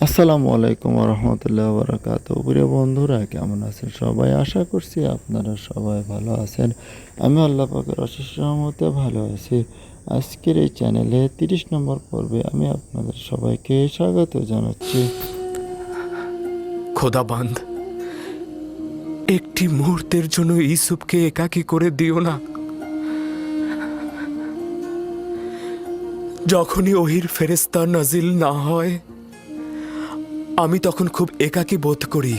আসসালামু আলাইকুম রহমতুল্লাহ বারাকাতু। প্রিয় বন্ধুরা, কেমন আছেন সবাই? আশা করছি আপনারা সবাই ভালো আছেন। আমি আল্লাহ পাকের অশেষ রহমতে ভালো আছি। আজকের এই চ্যানেলে ৩০ নম্বর পর্বে আমি আপনাদের সবাইকে স্বাগত জানাচ্ছি। খোদাবান্দ, একটি মুহূর্তের জন্য ইউসুফকে একাকী করে দিও না। যখনই ওহির ফেরেশতা নাজিল না হয়, আমি তখন খুব একাকী বোধ করি।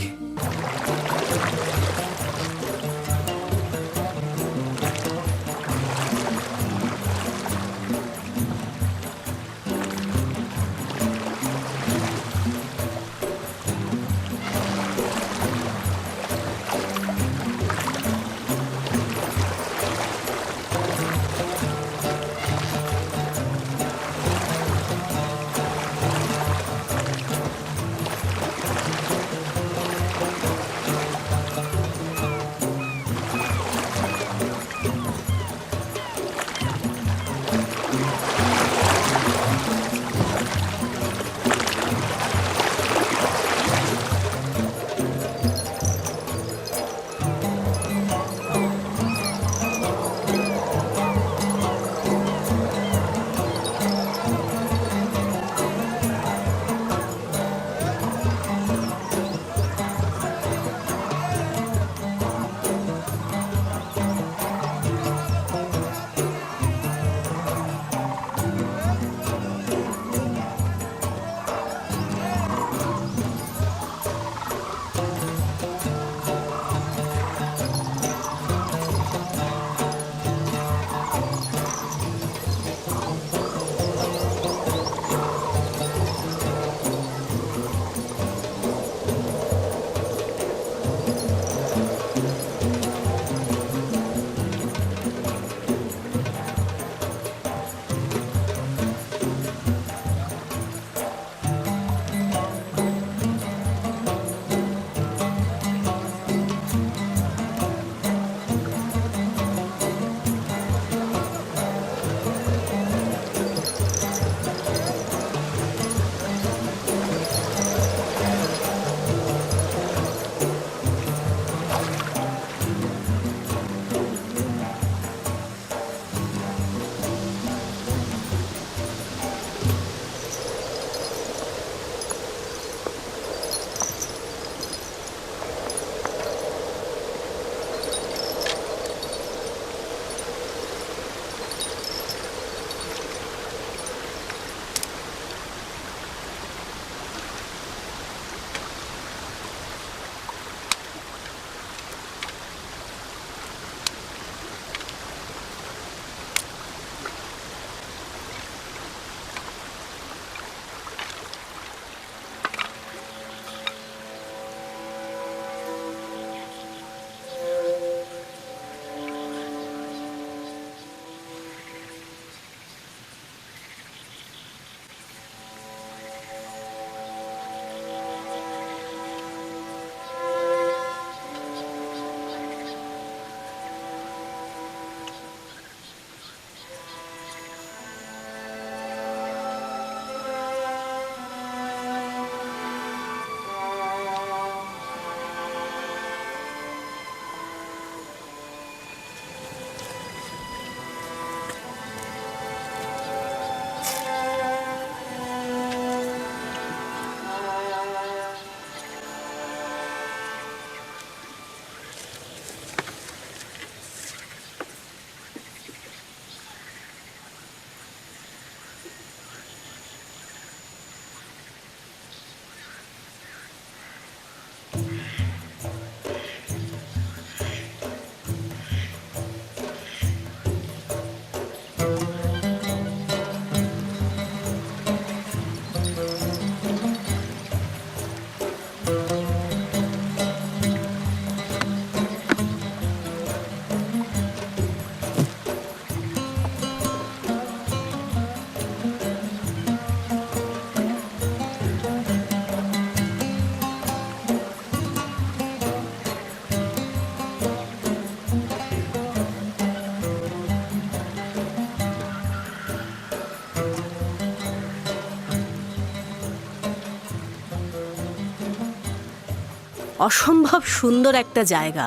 অসম্ভব সুন্দর একটা জায়গা।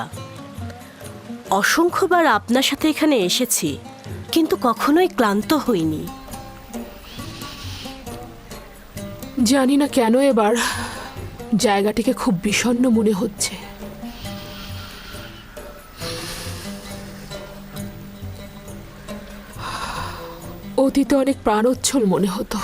অসংখ্যবার আপনার সাথে এখানে এসেছি, কিন্তু কখনোই ক্লান্ত হইনি। জানি না কেন এবার জায়গাটিকে খুব বিষণ্ণ মনে হচ্ছে। অতীতে অনেক প্রাণোচ্ছল মনে হতো।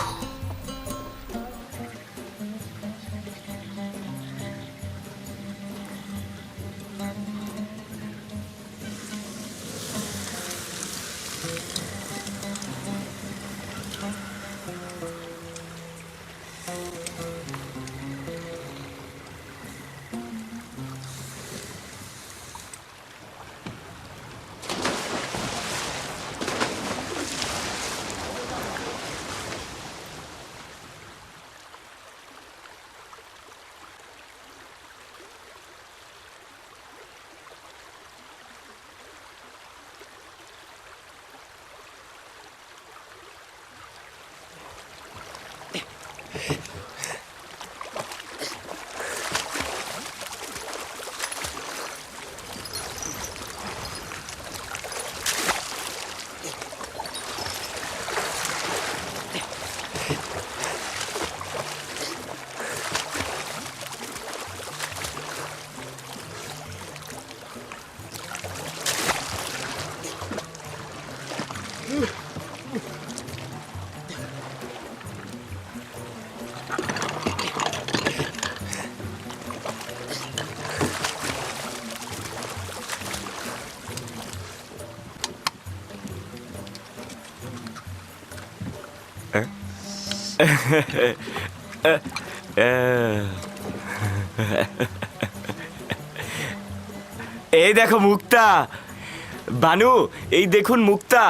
এই দেখো মুক্তা, বানু, এই দেখুন মুক্তা।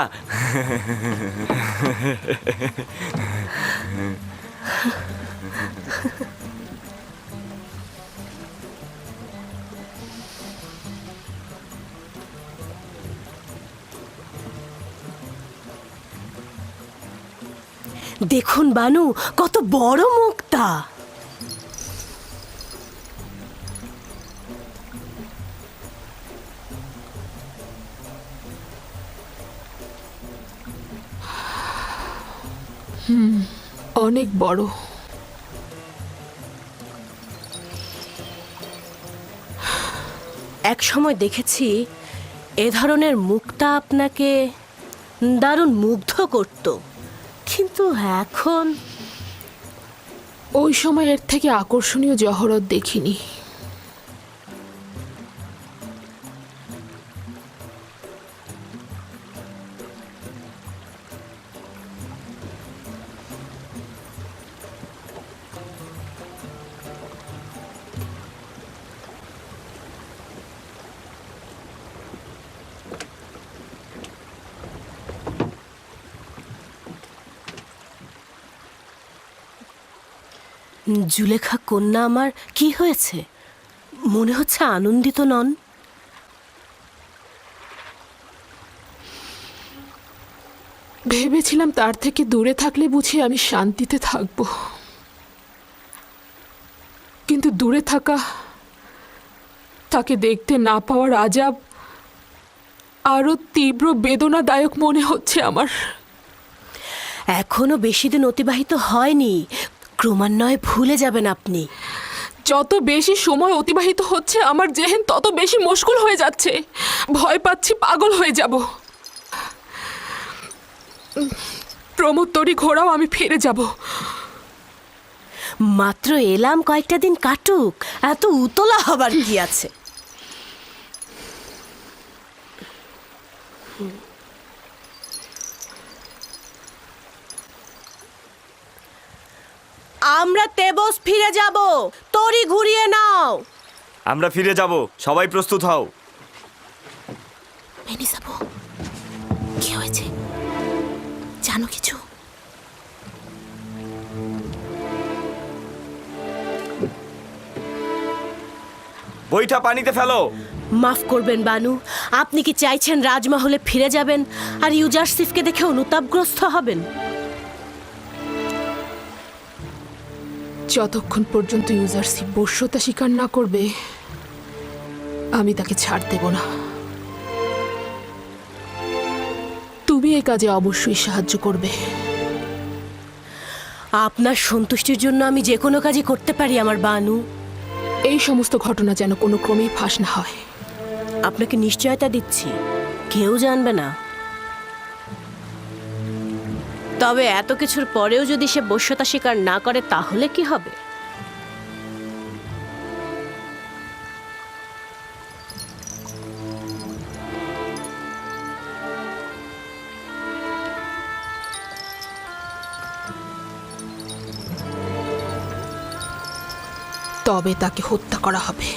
দেখুন বানু, কত বড় মুক্তা। অনেক বড়। এক সময় দেখেছি এ ধরনের মুক্তা আপনাকে দারুণ মুগ্ধ করত, কিন্তু এখন ওই সময় এর থেকে আকর্ষণীয় জহরত দেখিনি। জুলেখা কন্যা আমার কি হয়েছে? মনে হচ্ছে আনন্দিত নন। ভেবেছিলাম তার থেকে দূরে থাকলে বুঝি আমি শান্তিতে থাকব, কিন্তু দূরে থাকা, তাকে দেখতে না পাওয়ার আজাব আরো তীব্র বেদনাদায়ক মনে হচ্ছে আমার। এখনো বেশি দিন অতিবাহিত হয়নি, ক্রমান্বয়ে ভুলে যাবেন আপনি। যত বেশি সময় অতিবাহিত হচ্ছে আমার জেহেন তত বেশি মুশকুল হয়ে যাচ্ছে। ভয় পাচ্ছি পাগল হয়ে যাব। প্রমোত্তরী ঘোড়াও আমি ফিরে যাব। মাত্র এলাম, কয়েকটা দিন কাটুক, এত উতলা হবার কি আছে? আমরা তেবস ফিরে যাব, তরি ঘুরিয়ে নাও। আমরা ফিরে যাব, সবাই প্রস্তুত হও। মেনিসাবু, কি হয়েছে? জানো কিছু? বইটা পানিতে ফেলো। মাফ করবেন বানু, আপনি কি চাইছেন রাজমহলে ফিরে যাবেন আর ইউজারসিফকে দেখে অনুতাপগ্রস্ত হবেন? যতক্ষণ পর্যন্ত ইউজারসিফ বশ্যতা স্বীকার না করবে আমি তাকে ছাড় দেব না। তুমি এই কাজে অবশ্যই সাহায্য করবে। আপনার সন্তুষ্টির জন্য আমি যে কোনো কাজই করতে পারি আমার বানু। এই সমস্ত ঘটনা যেন কোনো ক্রমেই ফাঁস না হয়। আপনাকে নিশ্চয়তা দিচ্ছি, কেউ জানবে না। তবে এত কিছুর পরেও যদি সে বশ্যতা স্বীকার না করে তাহলে কি হবে? তবে তাকে হত্যা করা হবে।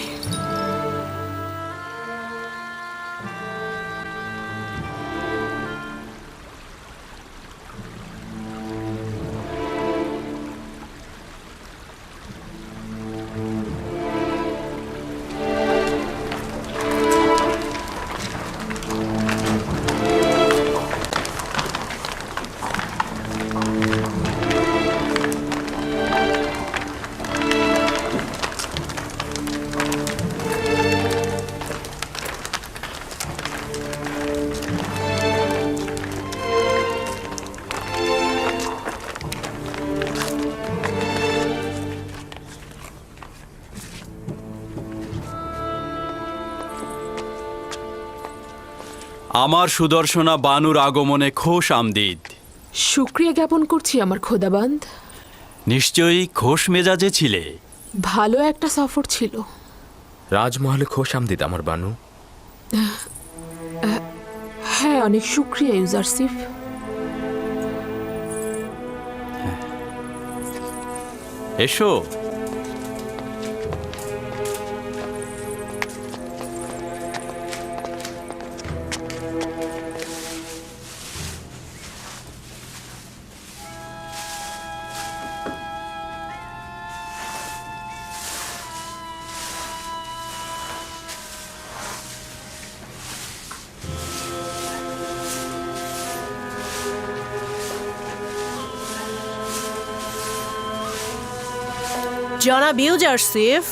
আমার সুদর্শনা বানুর আগমনে খোশ আমদিদ। শুক্রিয়া জ্ঞাপন করছি আমার খোদাবান্দ। নিশ্চয়ই খোশ মেজাজে ছিলে। ভালো একটা সফর ছিল। রাজমহলে খোশ আমদিদ আমার বানু। হ্যাঁ, অনেক শুক্রিয়া ইউজারসিফ। এসো। জনাব ইউজারসিফ,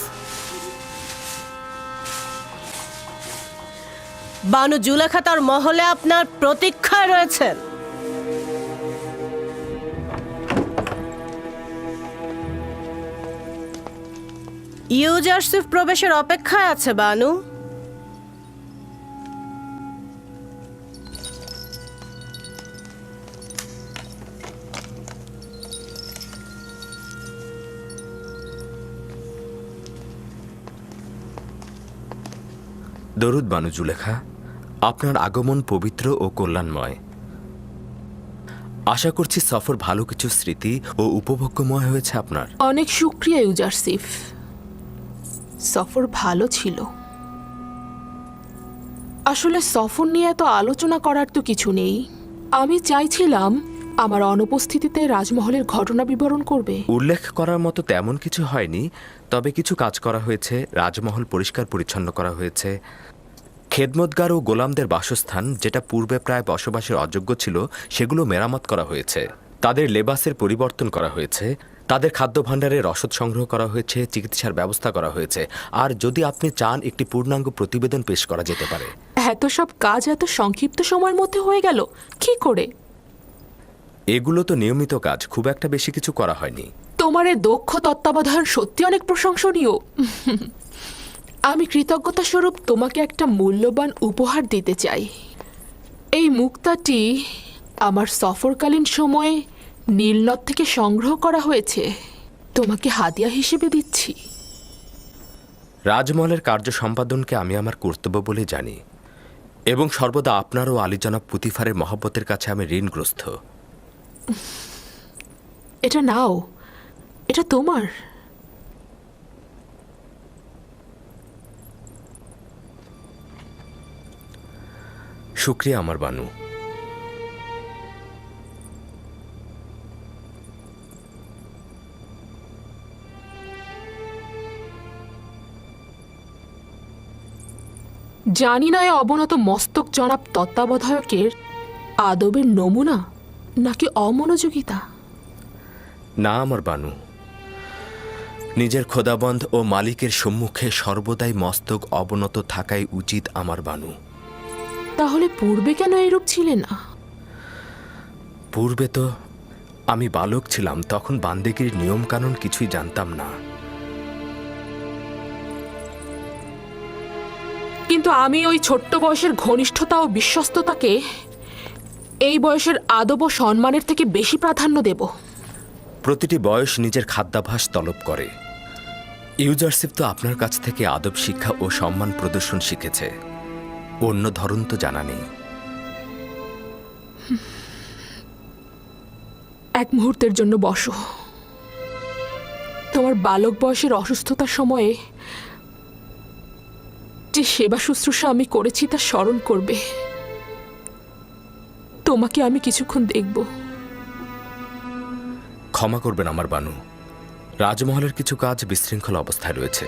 বানু জুলেখা তার মহলে আপনার প্রতীক্ষায় রয়েছেন। ইউজারসিফ প্রবেশের অপেক্ষায় আছে বানু। দরুদ বানু জুলেখা, আপনার আগমন পবিত্র ও কল্যাণময়। আশা করছি সফর ভালো কিছু স্মৃতি ও উপভোগ্যময় হয়েছে আপনার। অনেক শুক্রিয়া ইউজারসিফ, সফর ভালো ছিল। আসলে সফর নিয়ে এত আলোচনা করার তো কিছু নেই। আমি চাইছিলাম আমার অনুপস্থিতিতে রাজমহলের ঘটনা বিবরণ করবে। উল্লেখ করার মতো তেমন কিছু হয়নি, তবে কিছু কাজ করা হয়েছে। রাজমহল পরিষ্কার পরিচ্ছন্ন করা হয়েছে। খেদমতগার ও গোলামদের বাসস্থান, যেটা পূর্বে প্রায় বসবাসের অযোগ্য ছিল, সেগুলো মেরামত করা হয়েছে। তাদের লেবাসের পরিবর্তন করা হয়েছে। তাদের খাদ্য ভাণ্ডারের রসদ সংগ্রহ করা হয়েছে। চিকিৎসার ব্যবস্থা করা হয়েছে। আর যদি আপনি চান, একটি পূর্ণাঙ্গ প্রতিবেদন পেশ করা যেতে পারে। এত সব কাজ এত সংক্ষিপ্ত সময়ের মধ্যে হয়ে গেল কি করে? এগুলো তো নিয়মিত কাজ, খুব একটা বেশি কিছু করা হয়নি। তোমার এই দক্ষ তত্ত্বাবধান সত্যি অনেক প্রশংসনীয়। আমি কৃতজ্ঞতা স্বরূপ তোমাকে একটা মূল্যবান উপহার দিতে চাই। এই মুক্তাটি আমার সফরকালীন সময়ে নীলনদ থেকে সংগ্রহ করা হয়েছে। তোমাকে হাদিয়া হিসেবে দিচ্ছি। রাজমহলের কার্য সম্পাদনকে আমি আমার কর্তব্য বলে জানি, এবং সর্বদা আপনার ও আলী জনাব পুতিফারের মহব্বতের কাছে আমি ঋণগ্রস্ত। এটা নাও, এটা তোমার। শুক্রিয়া আমার বানু। জানি না এই অবনত মস্তক জনাব তত্ত্বাবধায়কের আদবের নমুনা নাকি অমনোযোগিতা। না আমার বানু, নিজের খোদাবন্ধ ও মালিকের সম্মুখে সর্বদাই মস্তক অবনত থাকাই উচিত আমার বানু। তাহলে পূর্বে কেন এরূপ ছিলে না? পূর্বে তো আমি বালক ছিলাম, তখন বান্দেগির নিয়মকানুন কিছুই জানতাম না। কিন্তু আমি ওই ছোট্ট বয়সের ঘনিষ্ঠতা ও বিশ্বস্ততাকে এই বয়সের আদব ও সম্মানের থেকে বেশি প্রাধান্য দেব। প্রতিটি বয়স নিজের খাদ্যাভ্যাস তলব করে। ইউজারশিপ তো আপনার কাছ থেকে আদব শিক্ষা ও সম্মান প্রদর্শন শিখেছে, অন্য ধরন তো জানা নেই। এক মুহূর্তের জন্য বসো। তোমার বালক বয়সের অসুস্থতার সময়ে যে সেবা শুশ্রূষা আমি করেছি তা স্মরণ করবে। তোমাকে আমি কিছুক্ষণ দেখব। ক্ষমা করবেন আমার বানু, রাজমহলের কিছু কাজ বিশৃঙ্খল অবস্থায় রয়েছে।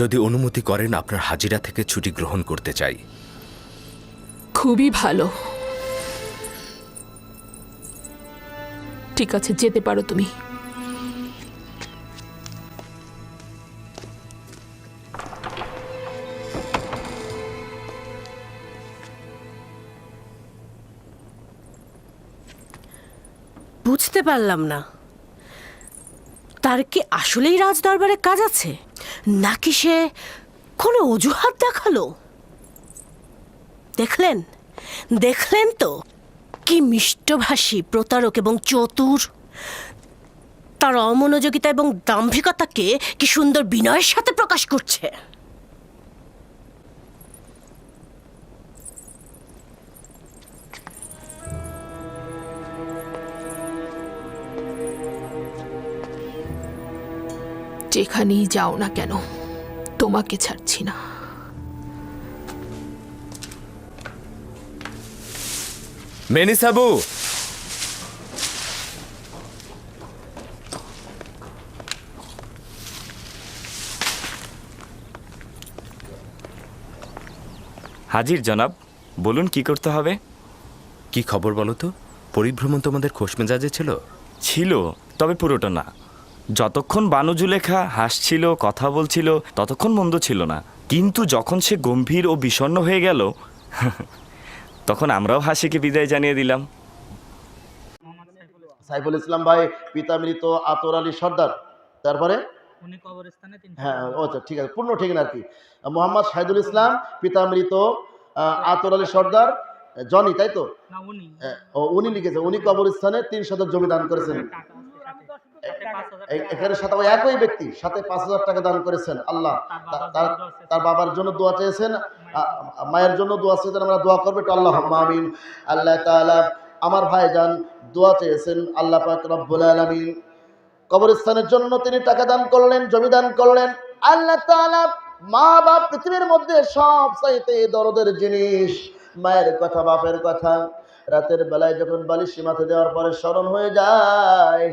যদি অনুমতি করেন, আপনার হাজিরা থেকে ছুটি গ্রহণ করতে চাই। খুবই ভালো। ঠিক আছে, যেতে পারো তুমি। বুঝতে পারলাম না, তার কি আসলেই রাজদরবারে কাজ আছে, নাকি সে কোনো অজুহাত দেখালো? দেখলেন দেখলেন তো কি মিষ্টভাষী, প্রতারক এবং চতুর। তার অমনোযোগিতা এবং দাম্ভিকতাকে কি সুন্দর বিনয়ের সাথে প্রকাশ করছে। যেখানেই যাও না কেন, তোমাকে ছাড়ছি না। মেনিসাবু, হাজির জনাব, বলুন কি করতে হবে? কি খবর বলো তো? পরিভ্রমণ তোমাদের খোশমেজাজে ছিল? ছিল, তবে পুরোটা না। যতক্ষণ বানু জুলেখা হাসছিল, কথা বলছিল, ততক্ষণ মন্দ ছিল না। কিন্তু যখন সে গম্ভীর ও বিষণ্ণ হয়ে গেল, তখন আমরাও হাসিকে বিদায় জানিয়ে দিলাম। সাইফুল ইসলাম ভাই, পিতা মৃত আতর আলী সর্দার। তারপরে হ্যাঁ, আচ্ছা ঠিক আছে, পূর্ণ ঠিক না আর কি। মোহাম্মদ শাহিদুল ইসলাম, পিতা মৃত আতর আলী সর্দার জনি, তাই তো? উনি লিখেছে, উনি কবরস্থানে 3 শতক জমি দান করেছেন। এখানে সাথে ওই একই ব্যক্তি সাথে 5,000 টাকা দান করেছেন। আল্লাহ তার বাবার জন্য দোয়া চেয়েছেন, মায়ের জন্য দোয়া চেয়েছেন। আমরা দোয়া করবো তো, আল্লাহ আমিন। আল্লাহ তাআলা আমার ভাইজান দোয়া চেয়েছেন, আল্লাহ পাক রব্বুল আলামিন কবরস্থানের জন্য তিনি টাকা দান করলেন, জমি দান করলেন। আল্লাহ তাআলা মা বাপ পৃথিবীর মধ্যে সব চাইতে দরদের জিনিস। মায়ের কথা, বাপের কথা রাতের বেলায় যখন বালিশ মাথায় দেওয়ার পরে স্মরণ হয়ে যায়,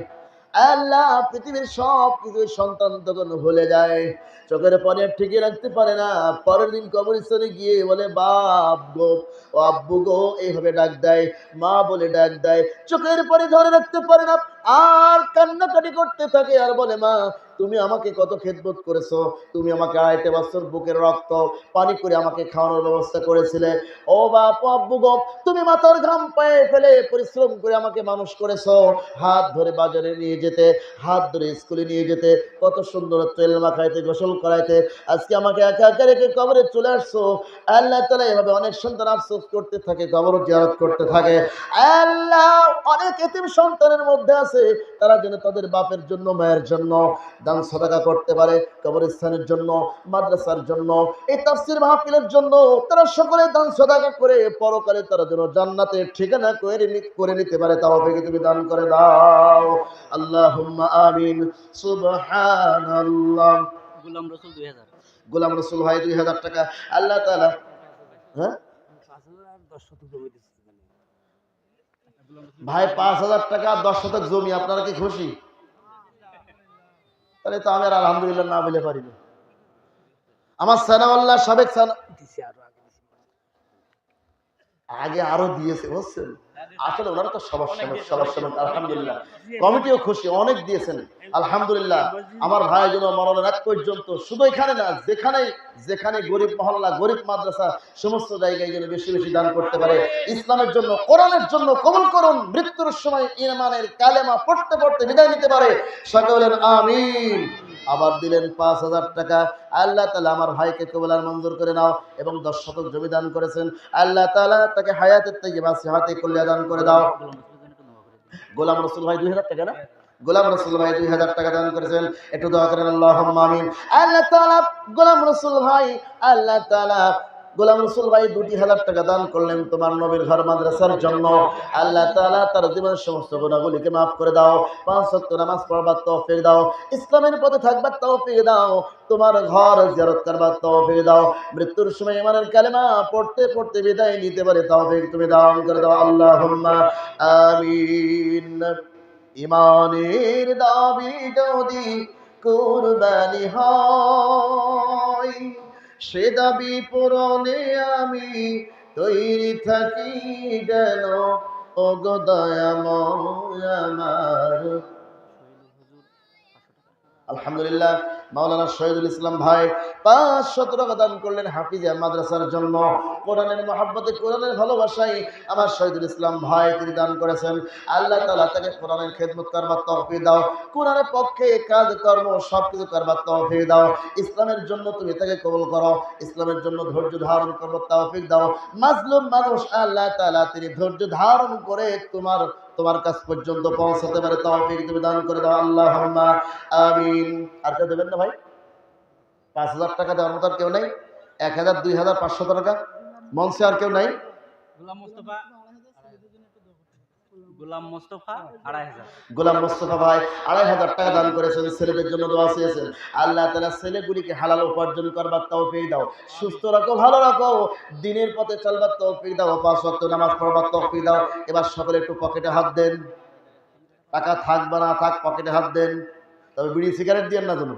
আল্লাহ পৃথিবীর সব কিছু সন্তান তখন ভুলে যায়, চোখের পানি আর ঠিকই রাখতে পারে না। পরের দিন কবরস্থানে গিয়ে বলে, বাপ গো, ও আব্বু গো, এইভাবে ডাক দেয়, মা বলে ডাক দেয়, চোখের পানি ধরে রাখতে পারে না, আর কান্নাকাটি করতে থাকে, আর বলে, মা তুমি আমাকে কত খেদমত করেছো, তুমি আমাকে 2.5 বছর বুকের রক্ত পানি করে আমাকে খাওয়ানোর ব্যবস্থা করেছিলে। ও বাপ, আব্বু গো, তুমি মাথার ঘাম পায়ে ফেলে পরিশ্রম করে আমাকে মানুষ করেছো, হাত ধরে বাজারে নিয়ে যেতে, হাত ধরে স্কুলে নিয়ে যেতে, কত সুন্দর তেল মাখাইতে, গোসল করাইতে, আজকে আমাকে একা একা রেখে কবরে চলে আসছো। আল্লাহ তাআলা এভাবে অনেক সন্তান আফসোস করতে থাকে, কবর জিয়ারত করতে থাকে। আল্লাহ অনেক এতিম সন্তানের মধ্যে আছে, তারা যেন তাদের বাপের জন্য, মায়ের জন্য দান সাদাকা করতে পারে, কবরস্থানের জন্য, মাদ্রাসার জন্য, এই তাফসীর মাহফিলের জন্য তারা সকলে দান সাদাকা করে পরকালে তারা যেন জান্নাতের ঠিকানা করে নিতে পারে, তাওফিক তুমি দান করে দাও। আল্লাহুম্মা আমিন। সুবহানাল্লাহ। গোলাম রসুল ভাই 2000 টাকা। আল্লাহ তাআলা, হ্যাঁ ভাই 5,000 টাকা 10 শতক জমি। আপনারা কি খুশি? তাহলে তো আমি আর আলহামদুলিল্লাহ না বলে পারি না। আমার সানাউল্লাহ সাবেক আগে আরো দিয়েছে, বুঝছেন? আসলে ওনারা তো সবার সেবক আলহামদুলিল্লাহ। কমিটিও খুশি, অনেক দিয়েছেন আলহামদুলিল্লাহ। আমার ভাই যেন মরণের এক পর্যন্ত শুধু এখানে না, যেখানে যেখানে গরিব মহল্লা, গরিব মাদ্রাসা, সমস্ত জায়গায় যেন বেশি বেশি দান করতে পারে। ইসলামের জন্য, কোরআনের জন্য কবুল করুন। মৃত্যুর সময় ইমানের কালেমা পড়তে পড়তে বিদায় নিতে পারে। সকলে বলেন আমিন। আবার দিলেন 5,000 টাকা। আল্লাহ তাআলা আমার ভাইকে কবুল আর মঞ্জুর করে নাও। এবং 10 শতক জমি দান করেছেন। আল্লাহ তাআলা তাকে হায়াতে তাইয়্যিবা সিহাতে কুল্লিয়া দান করে দাও। গোলাম রসুল ভাই 2000 টাকা না? গোলাম রসুল ভাই 2000 টাকা দান করেছেন। একটু দোয়া করেন আল্লাহুম্মা আমিন। আল্লাহ তাআলা গোলাম রসুল ভাই, আল্লাহ তাআলা গোলাম রসুল ভাই 2,000 টাকা দান করলেন তোমার নবীর ঘর মাদ্রাসার জন্য। আল্লাহ তাআলা তার জীবনের সমস্ত গুনাহগুলিকে মাফ করে দাও। 5 ওয়াক্ত নামাজ পড়বার তৌফিক দাও। ইসলামের পথে থাকবার তৌফিক দাও। তোমার ঘর জিয়ারত করবার তৌফিক দাও। মৃত্যুর সময় ইমানের কালেমা পড়তে পড়তে বিদায় নিতে পারে তৌফিক তুমি দান করে দাও। আল্লাহুম্মা আমিন। ইমানের দাবি যদি কুরবানি হয়, সে দাবি পূরণে আমি তৈরি থাকি যেন, ও গো দয়াময় আমার। আলহামদুলিল্লাহ। মাওলানা শহীদুল ইসলাম ভাই 500 টাকা দান করলেন হাফিজিয়া মাদ্রাসার জন্য। কোরআনের মহব্বতে, কোরআনের ভালোবাসায় আমার শহীদুল ইসলাম ভাই তিনি দান করেছেন। আল্লাহ তাআলা তাকে কোরআনের খেদমত করবার তৌফিক দাও। কোরআনের পক্ষে কাজ কর্ম সবকিছু করবার তৌফিক দাও। ইসলামের জন্য তুমি তাকে কবুল করো। ইসলামের জন্য ধৈর্য ধারণ করবার তৌফিক দাও। মাজলুম মানুষ আল্লাহ তাআলা তিনি ধৈর্য ধারণ করে তোমার কাছ পর্যন্ত পৌঁছাতে পারে তৌফিক তুমি দান করে দাও। আল্লাহুম্মা আমিন। আর কেউ দেবেন না ভাই? 5,000 টাকা দেওয়ার মতো আর কেউ নেই? 1,000, 2,000, 500 টাকা মঞ্চে আর কেউ নাই? গোলাম মোস্তফা 2,500। গোলাম মোস্তফা ভাই 2,500 টাকা দান করেছেন। ছেলেদের জন্য দোয়া চেয়েছেন। আল্লাহ তাআলা ছেলেগুলিকে হালাল উপার্জন করবার তৌফিক দাও। সুস্থ রাখো, ভালো রাখো, দিনের পথে চলবার তৌফিক দাও। 5 ওয়াক্ত নামাজ পড়বার তৌফিক দাও। এবার সকলে একটু পকেটে হাত দেন। টাকা থাক বা না থাক পকেটে হাত দেন। তবে বিড়ি সিগারেট দিয়েন না যেন।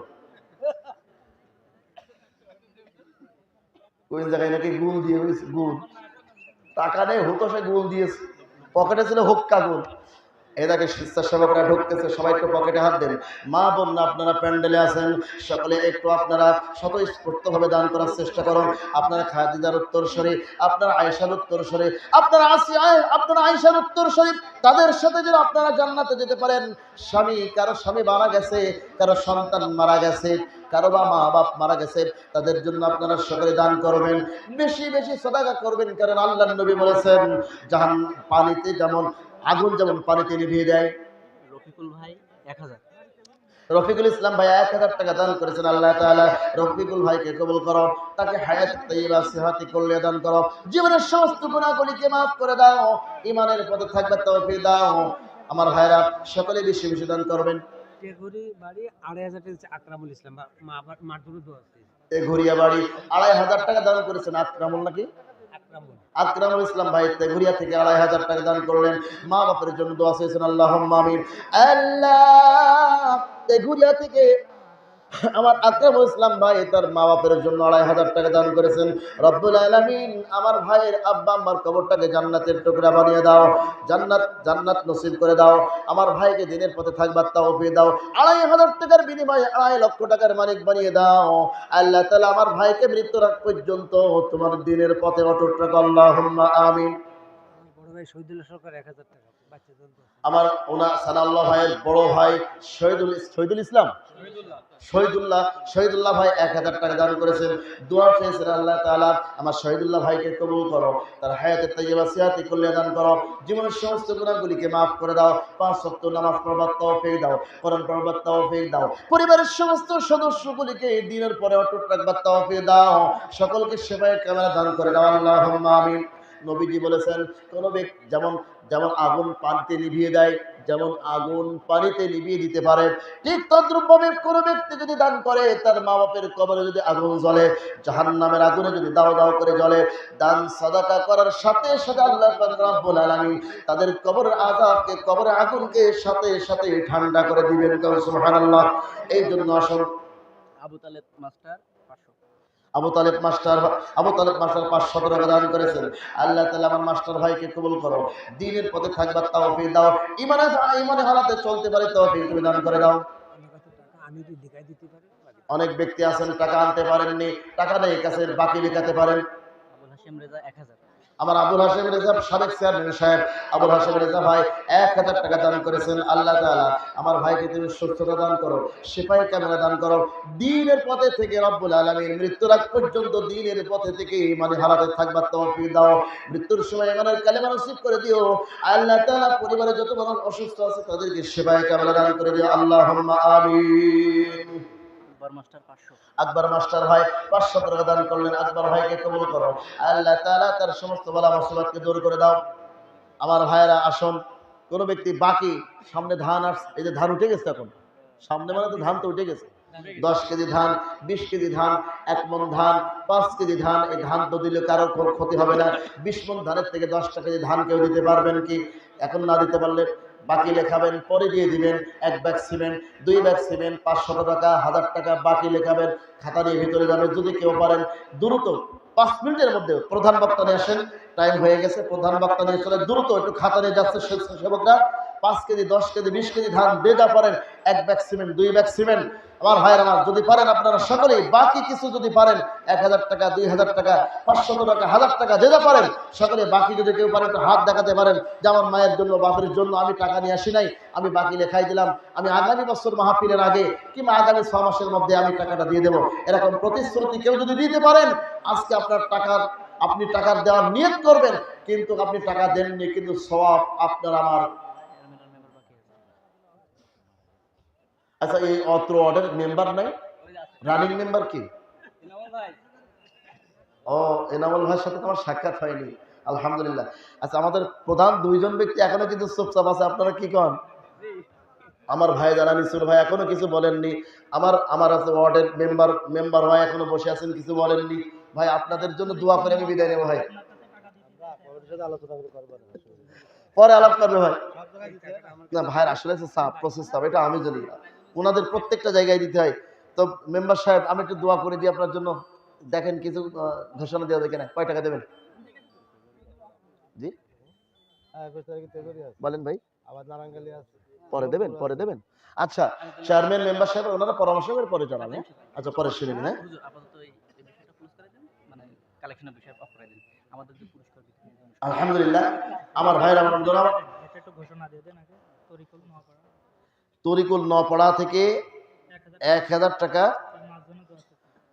কোন জায়গায় নাকি গুল দিয়ে হয়েছে, গুল টাকা নেই, হতো সে গুল দিয়েছে, পকেটে ছিল হুক্কা গুল। এটাকে স্বেচ্ছাসেবকরা ঢুকতেছে, সবাই একটু পকেটে হাত দেন। মা বোন আপনারা প্যান্ডেলে আছেন, সকলে একটু আপনারা স্বতঃস্ফূর্তভাবে দান করার চেষ্টা করুন। আপনারা খাদিজার উত্তরসূরি, আপনারা আয়েশার উত্তরসূরি, আপনারা আয়েশার উত্তরসূরি, তাদের সাথে যেন আপনারা জান্নাতে যেতে পারেন। কারো স্বামী মারা গেছে, কারো সন্তান মারা গেছে, কারো বা মা বাপ মারা গেছে, তাদের জন্য আপনারা সকলে দান করবেন, বেশি বেশি সাদাকা করবেন। কারণ আল্লাহর নবী বলেছেন পানিতে যেমন আগুন যেমন পানিতে নিভিয়ে দেয়। রফিকুল ভাই 1,000। রফিকুল ইসলাম ভাই 1,000 টাকা দান করেছেন। আল্লাহ তাআলা রফিকুল ভাইকে কবুল করো, তাকে হায়াত তাইয়্যিবা সিহাতি কুল্লিয়া দান করো, জীবনের সমস্ত গুনাহগুলিকে মাফ করে দাও, ইমানের পথে থাকবার তৌফিক দাও। আমার ভাইরা সকলে বেশি বেশি দান করবেন। টেগুরি বাড়ি 2,500 টাকা আকরামুল ইসলাম মারদুরু দোয়া তেঘুরিয়া বাড়ি 2,500 টাকা দান করেছেন। আকরামুল নাকি? আকরামুল ইসলাম ভাই তেঘুরিয়া থেকে 2,500 টাকা দান করলেন। মা বাপের জন্য দোয়া চেয়েছেন। আল্লাহুম্মা আমিন। আল্লাহ তেঘুরিয়া থেকে আমার আকরামুল ইসলাম ভাই তার মা বাপের জন্য 2,500 টাকা দান করেছেন। রব্বুল আলামিন আমার ভাইয়ের আব্বা আম্মার কবরটাকে জান্নাতের টুকরা বানিয়ে দাও, জান্নাত নসিব করে দাও। আমার ভাইকে দিনের পথে থাকবার তৌফিক দাও। 2,500 টাকার বিনিময়ে 2.5 লক্ষ টাকার মালিক বানিয়ে দাও। আল্লাহ তাআলা আমার ভাইকে মৃত্যুর আগ পর্যন্ত তোমার দিনের পথে অটুট রাখো। আল্লাহুম্মা আমিন। বড় ভাই শহীদুল্লাহ সরকার 1,000 টাকা বাচ্চা জন্য আমার সানাউল্লাহ ভাইয়ের বড় ভাই শহীদুল্লাহ ভাই 1,000 টাকা দান করেছেন। দোয়া চেয়েছেন আল্লাহ তাআলা আমার শহীদুল্লাহ ভাইকে কবুল করো, তার হায়াতে তাইয়্যিবা সিহাতি কুল্লিয়া দান করো, জীবনের সমস্ত গুনাহগুলিকে মাফ করে দাও। 5 ওয়াক্ত নামাজ পড়বার তৌফিক দাও, কোরআন পড়বার তৌফিক দাও, পরিবারের সমস্ত সদস্যগুলিকে দিনের পরে অটুট রাখবার তৌফিক দাও, সকলকে সেবায় কামেলা দান করে দাও। আল্লাহুম্মা আমিন। নবীজি বলেছেন কোন ব্যক্তি যেমন আগুন পানিতে নিভিয়ে দেয়, যেমন আগুন পানিতে নিভিয়ে দিতে পারে, ঠিক তদ্রূপভাবে কোন ব্যক্তি যদি দান করে তার মা বাপের কবরে যদি আগুন জ্বলে, জাহান্নামের আগুনে যদি দাও দাও করে জ্বলে, দান সাদাকা করার সাথে সাথে আল্লাহ পাক রব্বুল আলামিন তাদের কবরের আযাবকে, কবরের আগুনকে সাথে সাথে ঠান্ডা করে দিবেন। সুবহানাল্লাহ। এই জন্য আসুন আবু তালেব মাস্টার 500। আবু তালেব মাস্টার 500 টাকা দান করেছেন। আল্লাহ তাআলা আমার মাস্টার ভাইকে কবুল করো, দ্বীনের পথে থাকবার তৌফিক দাও, ঈমানে হালাতে চলতে পারে তৌফিক তুমি দান করে দাও। আমার কাছে টাকা আমি যদি দেখাই দিতে পারি বাকি অনেক ব্যক্তি আছেন টাকা আনতে পারেননি, টাকা নেই কাছে, বাকি দেখাতে পারেন। আবুল হাশিম রেজা 1000। আমার আবুল হাশেম রেজা সাবেক চেয়ারম্যান সাহেব আবুল হাশেম রেজা ভাই 1000 টাকা দান করেছেন। আল্লাহ তাআলা আমার ভাইকে তুমি সুস্থতা দান করো, শিফায়ে কামেলা দান করো, দ্বীনের পথে থেকে রব্বুল আলামিন মৃত্যুর আগ পর্যন্ত দ্বীনের পথে থেকে মানে হারাতে থাকবার তৌফিক দাও। মৃত্যুর সময় ইমানের কালেমা নসিব করে দিও। আল্লাহ তাআলা পরিবারে যত মানুষ অসুস্থ আছে তাদেরকে শিফায়ে কামেলা দান করে দিও। আল্লাহুম্মা আমিন। আকবর মাস্টার 500। আকবর মাস্টার ভাই 500 টাকা দান করলেন। আকবর ভাইকে কবুল করো। আল্লাহ তাআলা তার সমস্ত বালা মুসিবতকে দূর করে দাও। আমার ভাইয়েরা আসুন, কোন ব্যক্তি বাকি সামনে ধান আর এই যে ধান উঠে গেছে, এখন সামনে মানে তো ধান তো উঠে গেছে, 10 কেজি ধান, 20 কেজি ধান, 1 মণ ধান, 5 কেজি ধান, এই ধান তো দিলে কারোর কোনো ক্ষতি হবে না। 20 মণ ধানের থেকে 10 কেজি ধান কেউ দিতে পারবেন কি? এখন না দিতে পারলে বাকি লেখাবেন, পরে দিয়ে দিবেন। 1 ব্যাগ সিমেন্ট, 2 ব্যাগ সিমেন্ট, 500 টাকা, 1000 টাকা বাকি লেখাবেন, খাতা নিয়ে ভিতরে যাবে। যদি কেউ পারেন দ্রুত 5 মিনিটের মধ্যে প্রধান বক্তা নিয়ে আসেন, টাইম হয়ে গেছে, প্রধান বক্তা নিয়ে চলে দ্রুত একটু খাতা নিয়ে যাচ্ছে স্বেচ্ছাসেবকরা। 5 কেজি, 10 কেজি, 20 কেজি ধান যে যা পারেন, 1 ব্যাগ সিমেন্ট, 2 ব্যাগ সিমেন্ট। আমার ভাইয়ের আমার যদি পারেন আপনারা সকলেই বাকি কিছু যদি পারেন 1000 টাকা, 2000 টাকা, 500 টাকা, 1000 টাকা যে যা পারেন সকলে বাকি যদি কেউ পারেন একটু হাত দেখাতে পারেন যে আমার মায়ের জন্য, বাপের জন্য আমি টাকা নিয়ে আসি নাই, আমি বাকি লেখাই দিলাম, আমি আগামী বছর মাহফিলের আগে কিংবা আগামী 6 মাসের মধ্যে আমি টাকাটা দিয়ে দেবো। এরকম প্রতিশ্রুতি কেউ যদি দিতে পারেন, আজকে আপনি টাকার দেওয়ার নিয়ত করবেন, কিন্তু আপনি টাকা দেননি, কিন্তু সওয়াব আপনার আমার। আচ্ছা, এই অত্র অর্ডার মেম্বার নাই, রানিং মেম্বার কি? ও, এনামুল ভাইয়ের সাথে আমার সাক্ষাৎ হয়নি, আলহামদুলিল্লাহ। আচ্ছা, আমাদের প্রধান 2 জন ব্যক্তি এখনো কিন্তু চুপচাপ আছে, আপনারা কি কন? আমার ভাই যারা নিসুর ভাই এখনো কিছু বলেননি। আমার আছে ওয়ার্ডের মেম্বার ভাই এখনো বসে আছেন, কিছু বলেননি। ভাই আপনাদের জন্য দোয়া করে আমি বিদায় নেব ভাই, পরে আলাপ করবে ভাই। না ভাইয়ের আসলে চাপ, প্রসেস চাপ, এটা আমি জানি না, ওনাদের প্রত্যেকটা জায়গায় দিতে হয়। তো মেম্বার সাহেব আমি একটু দোয়া করে দিই আপনার জন্য, দেখেন কিছু ঘোষণা দেওয়া যায় কিনা। কয় টাকা দেবেন? জি বলেন ভাই, পরে দেবেন। আচ্ছা, চেয়ারম্যান মেম্বার সাহেব ওনারা পরামর্শ করে পরে জানাবেন। আচ্ছা, পরে শুনে নিন। হুজুর আপাতত এই বিষয়টা ক্লোজ করে দেন, মানে কালেকশনের বিষয় অফ করে দেন, আমাদের যে পুরস্কার বিতরণ। আলহামদুলিল্লাহ আমার ভাইরা আমার বন্ধুরা, এটা একটু ঘোষণা দিয়ে দেন আগে। তরিকুল নপাড়া থেকে 1000 টাকা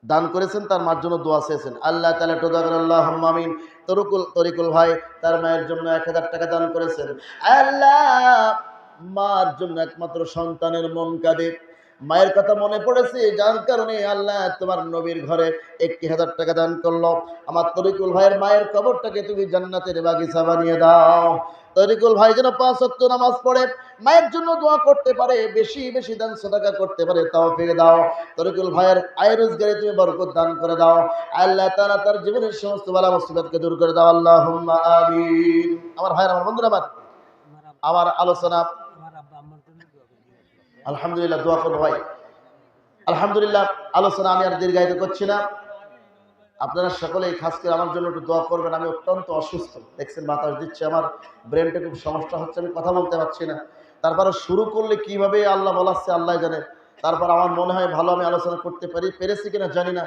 দান করেছেন, তার মার জন্য দোয়া চেয়েছেন। আল্লাহ তাআলা একটু দোয়া করেন, আল্লাহুম্মা আমিন। তরিকুল ভাই তার মায়ের জন্য 1000 টাকা দান করেছেন। আল্লাহ, মার জন্য একমাত্র সন্তানের মন কাঁদে, মায়ের কথা মনে পড়েছে, যার কারণে আল্লাহ তোমার নবীর ঘরে 1000 টাকা দান করলো। আমার তরিকুল ভাইয়ের মায়ের কবরটাকে তুমি জান্নাতের বাগিচা বানিয়ে দাও। তরিকুল ভাই যেন 5 ওয়াক্ত নামাজ পড়ে, মায়ের জন্য দোয়া করতে পারে, বেশি বেশি দান সাদাকা করতে পারে, তৌফিক দাও। তরিকুল ভাইয়ের আয় রোজগারে তুমি বরকত দান করে দাও। আল্লাহ তাআলা তার জীবনের সমস্ত বালা মুসিবতকে দূর করে দাও। আল্লাহুম্মা আমিন। আমার ভাইয়ের আমার বন্ধুরা, আমার আলোচনা আলহামদুলিল্লাহ দোয়া করবো ভাই। আলহামদুলিল্লাহ আলোচনা আমি আর দীর্ঘায়িত করছি না, আপনারা সকলেই খাস করে আমার জন্য একটু দোয়া করবেন। আমি অত্যন্ত অসুস্থ, দেখছেন বাতাস দিচ্ছে, আমার ব্রেনটা খুব সমস্যা হচ্ছে, আমি কথা বলতে পারছি না। তারপরে শুরু করলে কিভাবে আল্লাহ বলাচ্ছে আল্লাহ জানে। তারপর আমার মনে হয় ভালো আমি আলোচনা করতে পেরেছি কিনা জানি না।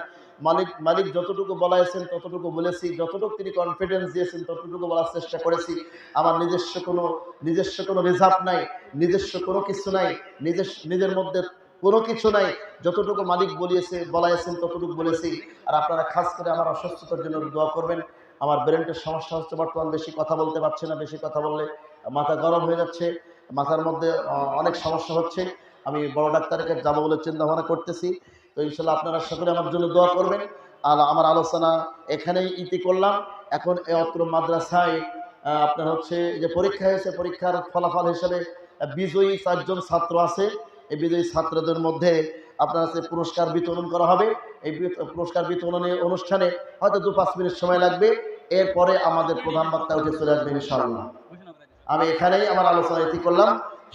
মালিক যতটুকু বলাইছেন ততটুকু বলেছি, যতটুকু তিনি কনফিডেন্স দিয়েছেন ততটুকু বলার চেষ্টা করেছি। আমার নিজস্ব কোনো রিজার্ভ নাই, নিজস্ব কোনো কিছু নাই, নিজের মধ্যে কোনো কিছু নাই, যতটুকু মালিক বলাইছেন ততটুকু বলেছি। আর আপনারা খাস করে আমার অসুস্থতার জন্য দোয়া করবেন। আমার ব্রেনটের সমস্যা হচ্ছে বর্তমান, বেশি কথা বলতে পারছি না, বেশি কথা বললে মাথা গরম হয়ে যাচ্ছে, মাথার মধ্যে অনেক সমস্যা হচ্ছে। আমি বড় ডাক্তারের কাছে যাবো বলে চিন্তা ভাবনা করতেছি। তো ইনশাল্লাহ আপনারা সকলে আমার জন্য দোয়া করবেন। আর আমার আলোচনা এখানেই ইতি করলাম। এখন এই অত্র মাদ্রাসায় আপনার হচ্ছে যে পরীক্ষা হয়েছে, পরীক্ষার ফলাফল হিসেবে বিজয়ী 4 জন ছাত্র আছে। এই বিজয়ী ছাত্রদের মধ্যে আপনার হচ্ছে পুরস্কার বিতরণ করা হবে। এই পুরস্কার বিতরণের অনুষ্ঠানে হয়তো 2-5 মিনিট সময় লাগবে, এরপরে আমাদের প্রধান বক্তা উঠে চলে আসবে ইনশাআল্লাহ। আমি এখানেই আমার আলোচনা ইতি করলাম।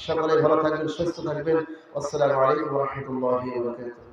সকলে ভালো থাকবেন, সুস্থ থাকবেন। আসসালামু আলাইকুম ওয়া রাহমাতুল্লাহি ওয়া বারাকাতুহু।